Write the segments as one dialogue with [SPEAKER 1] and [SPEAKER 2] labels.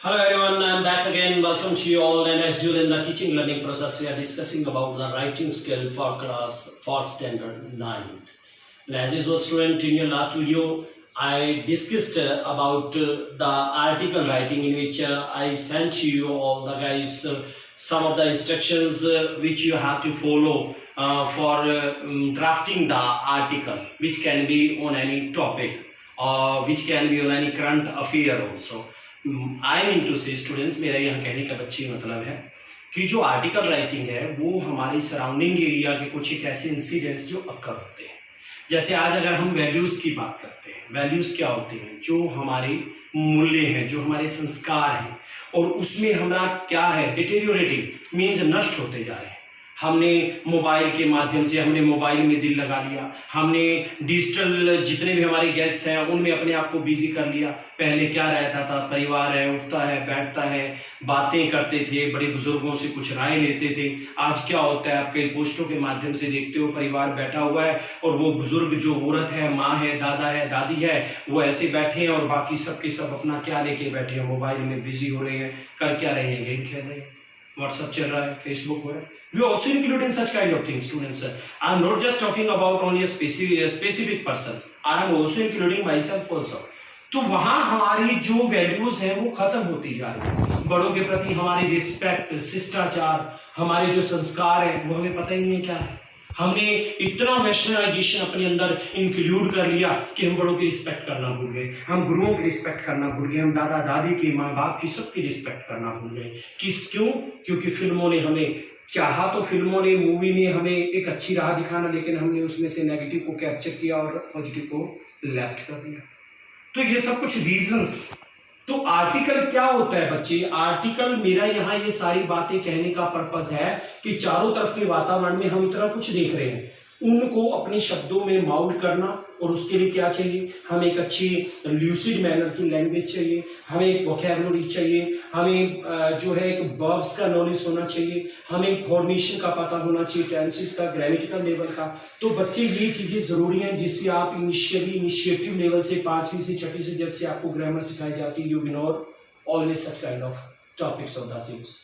[SPEAKER 1] Hello everyone, I am back again. Welcome to you all. And as usual in the teaching learning process, we are discussing about the writing skill for class for standard 9th. And as usual, student, in your last video, I discussed about the article writing, in which I sent to you all the guys some of the instructions which you have to follow for drafting the article, which can be on any topic or which can be on any current affair also. I mean to say students, मेरा यहाँ कहने का बच्चे मतलब है कि जो article writing है वो हमारी सराउंडिंग एरिया के कुछ एक ऐसे इंसिडेंट्स जो अक्कर होते हैं। जैसे आज अगर हम वैल्यूज़ की बात करते हैं, वैल्यूज़ क्या होते हैं? जो हमारे मूल्य हैं, जो हमारे संस्कार हैं, और उसमें हमारा क्या है, डिटेरियोरेटिंग मीन्स नष्ट होते जा रहे हैं। हमने मोबाइल के माध्यम से हमने मोबाइल में दिल लगा लिया, हमने डिजिटल जितने भी हमारे गेस्ट्स हैं उनमें अपने आप को बिजी कर लिया। पहले क्या रहता था, परिवार है, उठता है, बैठता है, बातें करते थे, बड़े बुजुर्गों से कुछ राय लेते थे। आज क्या होता है, आप कई पोस्टों के माध्यम से देखते हो परिवार बैठा हुआ है और वो बुजुर्ग जो औरत है, माँ है, दादा है, दादी है, वो ऐसे बैठे हैं और बाकी सब के सब अपना क्या लेके बैठे हैं, मोबाइल में बिजी हो रहे हैं। कर क्या रहे हैं? गेम खेल रहे हैं, व्हाट्सएप चल रहा है, फेसबुक हो रहा है। We also include in such kind of things, students. I am not just talking about only a specific person. I am also including myself also. तो वहाँ हमारी जो वैल्यूज है वो खत्म होती जा रही है। बड़ों के प्रति हमारी रिस्पेक्ट, शिष्टाचार, हमारे जो संस्कार है वो हमें पता ही नहीं है क्या है। हमने इतना वेस्टर्नाइजेशन अपने अंदर इंक्लूड कर लिया कि हम बड़ों की रिस्पेक्ट करना भूल गए, हम गुरुओं की रिस्पेक्ट करना भूल गए, हम दादा दादी की, माँ बाप की, सबकी रिस्पेक्ट करना भूल गए। क्यों? क्योंकि फिल्मों ने हमें चाहा, तो फिल्मों ने, मूवी ने हमें एक अच्छी राह दिखाना, लेकिन हमने उसमें से नेगेटिव को कैप्चर किया और पॉजिटिव को लेफ्ट कर दिया। तो ये सब कुछ रीजंस। तो आर्टिकल क्या होता है बच्चे? आर्टिकल, मेरा यहाँ ये सारी बातें कहने का पर्पस है कि चारों तरफ के वातावरण में हम इतना कुछ देख रहे हैं, उनको अपने शब्दों में माउल्ड करना। और उसके लिए क्या चाहिए? हमें एक अच्छी ल्यूसिड मैनर की लैंग्वेज चाहिए, हमें एक वोकैबुलरी चाहिए, हमें जो है एक वर्ब्स का नॉलेज होना चाहिए, हमें फॉर्मेशन का पता होना चाहिए, टेंसेस का, ग्रामेटिकल लेवल का। तो बच्चे ये चीज़ें ज़रूरी हैं जिससे आप इनिशिएटिव लेवल से 5वीं से 6ठी से जब से आपको ग्रामर सिखाई जाती है, you ignore always such kind of topics of the things,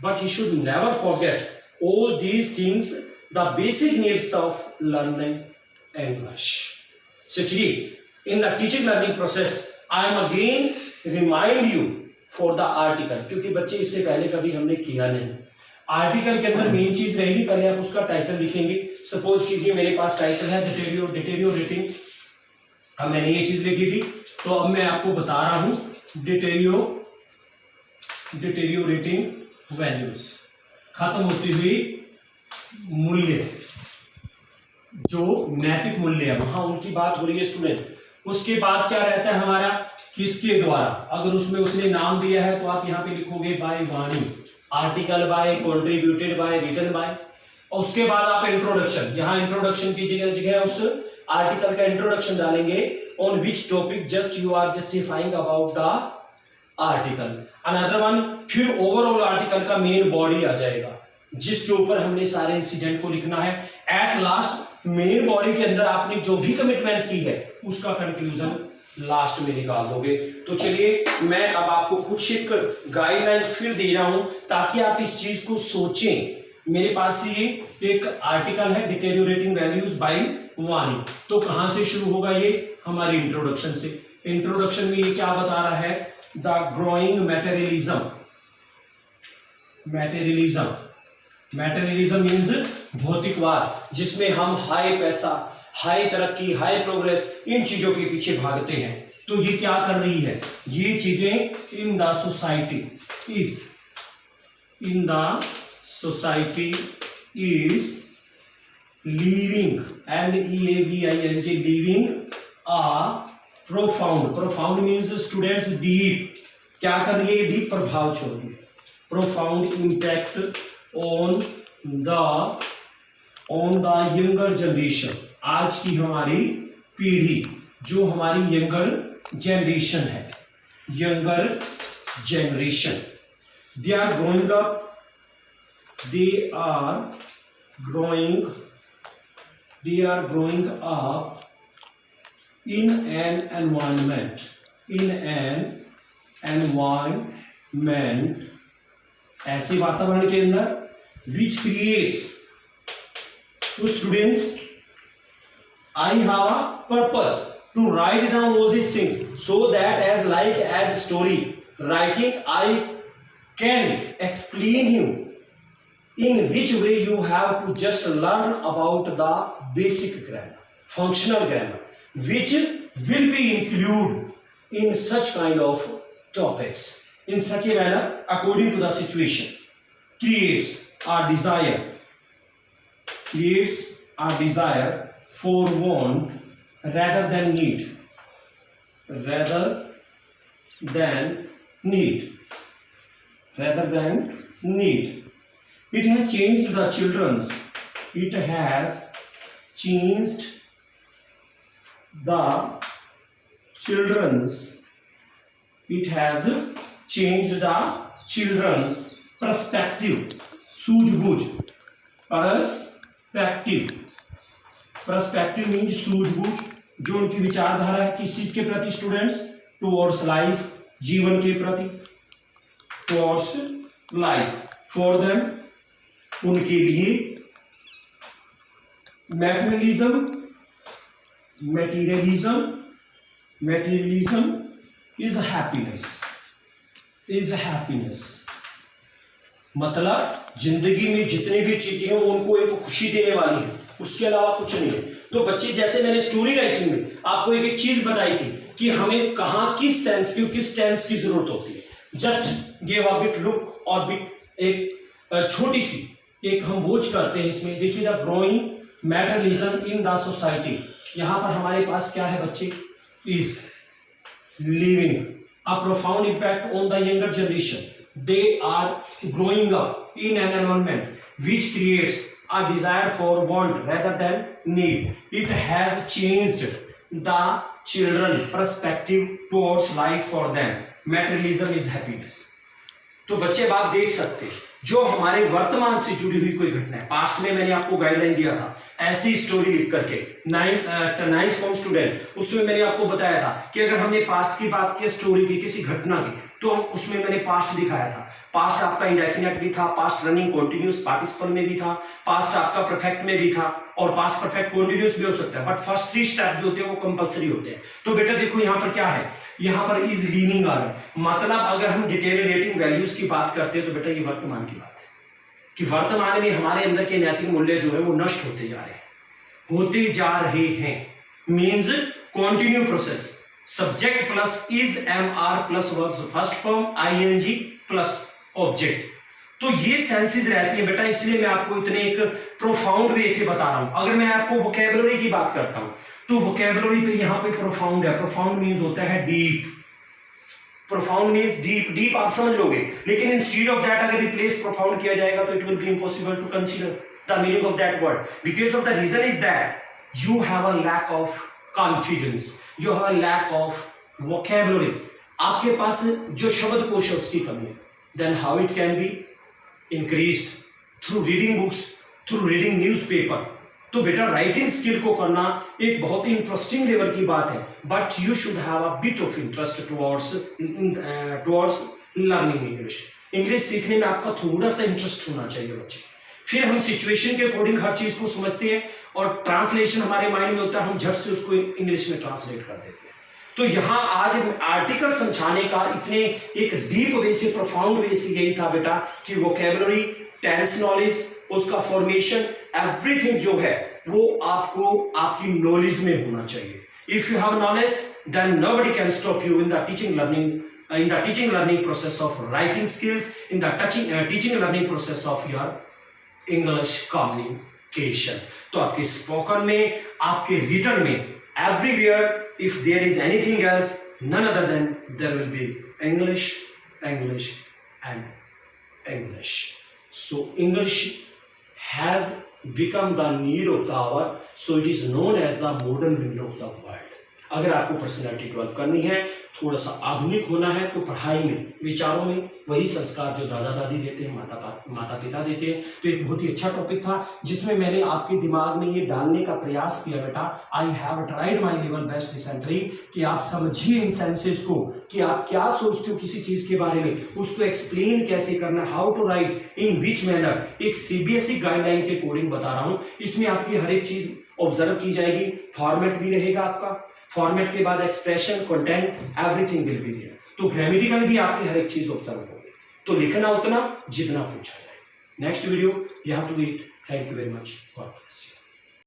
[SPEAKER 1] but you should never forget all these things, the basic needs of learning English. So today, in the teaching learning process, I am again remind you for the article, क्योंकि बच्चे इससे पहले कभी हमने किया नहीं। Article के अंदर मेन चीज रहेगी, पहले आप उसका टाइटल लिखेंगे। सपोज कीजिए मेरे पास टाइटल है डिटेरियोरेटिंग, अब मैंने ये चीज लिखी थी, तो अब मैं आपको बता रहा हूं डिटेरियोरेटिंग वैल्यूज, खत्म होती हुई मूल्य, जो नैतिक मूल्य है वहां उनकी बात हो रही है स्टूडेंट। उसके बाद क्या रहता है हमारा, किसके द्वारा? अगर उसमें उसने नाम दिया है तो आप यहाँ पे लिखोगे by Vani, article by, contributed by, written by. और उसके बाद आप इंट्रोडक्शन, यहाँ इंट्रोडक्शन की जगह उस आर्टिकल का इंट्रोडक्शन डालेंगे, on which topic just you are justifying about the article. Another one, फिर ओवरऑल आर्टिकल का मेन बॉडी आ जाएगा जिसके ऊपर हमने सारे इंसिडेंट को लिखना है। एट लास्ट मेन बॉडी के अंदर आपने जो भी कमिटमेंट की है उसका कंक्लूजन लास्ट में निकाल दोगे। तो चलिए मैं अब आपको कुछ एक गाइडलाइन फिर दे रहा हूं ताकि आप इस चीज को सोचें। मेरे पास ये एक आर्टिकल है डिटेरियोरेटिंग वैल्यूज बाय वाणी, तो कहां से शुरू होगा? ये हमारी इंट्रोडक्शन से। इंट्रोडक्शन में ये क्या बता रहा है? द ग्रोइंग मैटेरियलिज्म मीन्स भौतिकवाद, जिसमें हम हाई पैसा, हाई तरक्की, हाई प्रोग्रेस, इन चीजों के पीछे भागते हैं। तो ये क्या कर रही है? ये चीजें in the society is leaving, LEAVING, leaving a profound means students deep, क्या कर रही है? डीप प्रभाव छोड़ रही है, profound impact on the younger generation। आज की हमारी पीढ़ी, जो हमारी यंगर जनरेशन है, they are growing up in an environment ऐसे वातावरण के अंदर which creates to students I have a purpose to write down all these things so that as story writing I can explain you in which way you have to just learn about the basic grammar, functional grammar, which will be included in such kind of topics in such a manner according to the situation. Creates a desire for want rather than need. It has changed the children's. It has changed the children's perspective. सूझबूझ perspective means सूझबूझ, जो उनकी विचारधारा है किस चीज के प्रति स्टूडेंट्स, टुवर्ड्स लाइफ, जीवन के प्रति, टुवर्ड्स लाइफ, फॉर देम, उनके लिए, materialism is happiness, मतलब जिंदगी में जितनी भी चीजें हैं उनको एक खुशी देने वाली है, उसके अलावा कुछ नहीं है। तो बच्चे, जैसे मैंने स्टोरी राइटिंग में आपको एक चीज बताई थी कि हमें कहां किस सेंस की, किस टेंस की जरूरत होती है, just give a bit look और बिट, एक छोटी सी एक हम वॉच करते हैं इसमें। देखिए, the growing materialism in the society, यहां पर हमारे पास क्या है बच्चे, is leaving a profound impact on the younger generation. They are growing up in an environment which creates a desire for want rather than need. It has changed the children perspective towards life for them. Materialism is happiness. तो बच्चे आप देख सकते हैं, जो हमारे वर्तमान से जुड़ी हुई कोई घटना है, पास्ट में मैंने आपको गाइडलाइन दिया था ऐसी स्टोरी लिख करके, 9th फॉर्म स्टूडेंट, उसमें मैंने आपको बताया था कि अगर हमने पास्ट की बात की, स्टोरी की, किसी घटना की, तो हम उसमें मैंने पास्ट दिखाया था। पास्ट आपका इंडेफिनिट भी था, पास्ट रनिंग कॉन्टिन्यूस पार्टिसिपल में भी था, पास्ट आपका परफेक्ट में भी था, और पास्ट परफेक्ट कॉन्टिन्यूस भी हो सकता है, बट फर्स्ट 3 स्टेप जो होते हैं वो कंपलसरी होते हैं। तो बेटा देखो यहाँ पर क्या है, यहाँ पर इज लीनिंग आ रहा है, मतलब अगर हम डिटेरिएटिंग वैल्यूज की बात करते हैं तो बेटा ये वर्तमान की बात है कि वर्तमान में हमारे अंदर के नैतिक मूल्य जो है वो नष्ट होते जा रहे हैं, means continue process, subject plus is MR plus verbs first form ING plus object. तो ये सेंसेस रहती है बेटा, इसलिए मैं आपको इतने एक प्रोफाउंड वे से बता रहा हूं। अगर मैं आपको वोकैबुलरी की बात करता हूं तो वोकैबुलरी पे यहाँ पे प्रोफाउंड है, प्रोफाउंड मीन्स होता है डीप, प्रोफाउंड मीन्स डीप आप समझ लोगे, लेकिन इंस्टीड ऑफ दैट अगर रिप्लेस प्रोफाउंड किया जाएगा तो it will be impossible to consider the meaning of that word, because of the reason is that you have a lack of confidence, you have a lack of vocabulary, आपके पास जो शब्दकोश है उसकी कमी है। Then how it can be increased through reading books, through reading newspaper. तो बेटा राइटिंग स्किल को करना एक बहुत ही इंटरेस्टिंग लेवल की बात है, but you should have a bit of interest towards learning English. English सीखने में आपका थोड़ा सा इंटरेस्ट होना चाहिए बच्चे। फिर हम सिचुएशन के अकॉर्डिंग हर चीज को समझते हैं और ट्रांसलेशन हमारे माइंड में होता है, हम झट से उसको इंग्लिश में ट्रांसलेट कर देते हैं। तो यहाँ आज आर्टिकल समझाने का इतने एक डीप वे से, प्रोफाउंड वे से यही था बेटा कि वोकैबुलरी, टेंस नॉलेज, उसका फॉर्मेशन, एवरीथिंग जो है वो आपको आपकी नॉलेज में होना चाहिए। If you have knowledge then nobody can stop you in the teaching learning process of writing skills, in the teaching learning process of your English communication. तो आपके स्पोकन में, आपके रिटन में, everywhere if there is anything else, none other than there will be English and English. So English has become the need of the hour, so it is known as the modern window of the world. अगर आपको personality develop करनी है, थोड़ा सा आधुनिक होना है तो पढ़ाई में, विचारों में वही संस्कार जो दादा दादी देते हैं, माता पिता देते हैं। तो एक बहुत ही अच्छा टॉपिक था जिसमें मैंने आपके दिमाग में ये डालने का प्रयास किया बेटा, I have tried my level best recently, कि आप समझिए इन सेंसेस को, कि आप क्या सोचते हो किसी चीज के बारे में, उसको एक्सप्लेन कैसे करना, how to write in which manner. एक सीबीएसई गाइडलाइन के अकॉर्डिंग बता रहा हूं, इसमें आपकी हर एक चीज ऑब्जर्व की जाएगी, फॉर्मेट भी रहेगा आपका, फॉर्मेट के बाद expression, content, everything will be there. तो ग्रामेटिकल भी आपकी हर एक चीज ऑब्जर्व होगी, तो लिखना उतना जितना पूछा जाए। Next video you have to read. Thank you very much, god bless you.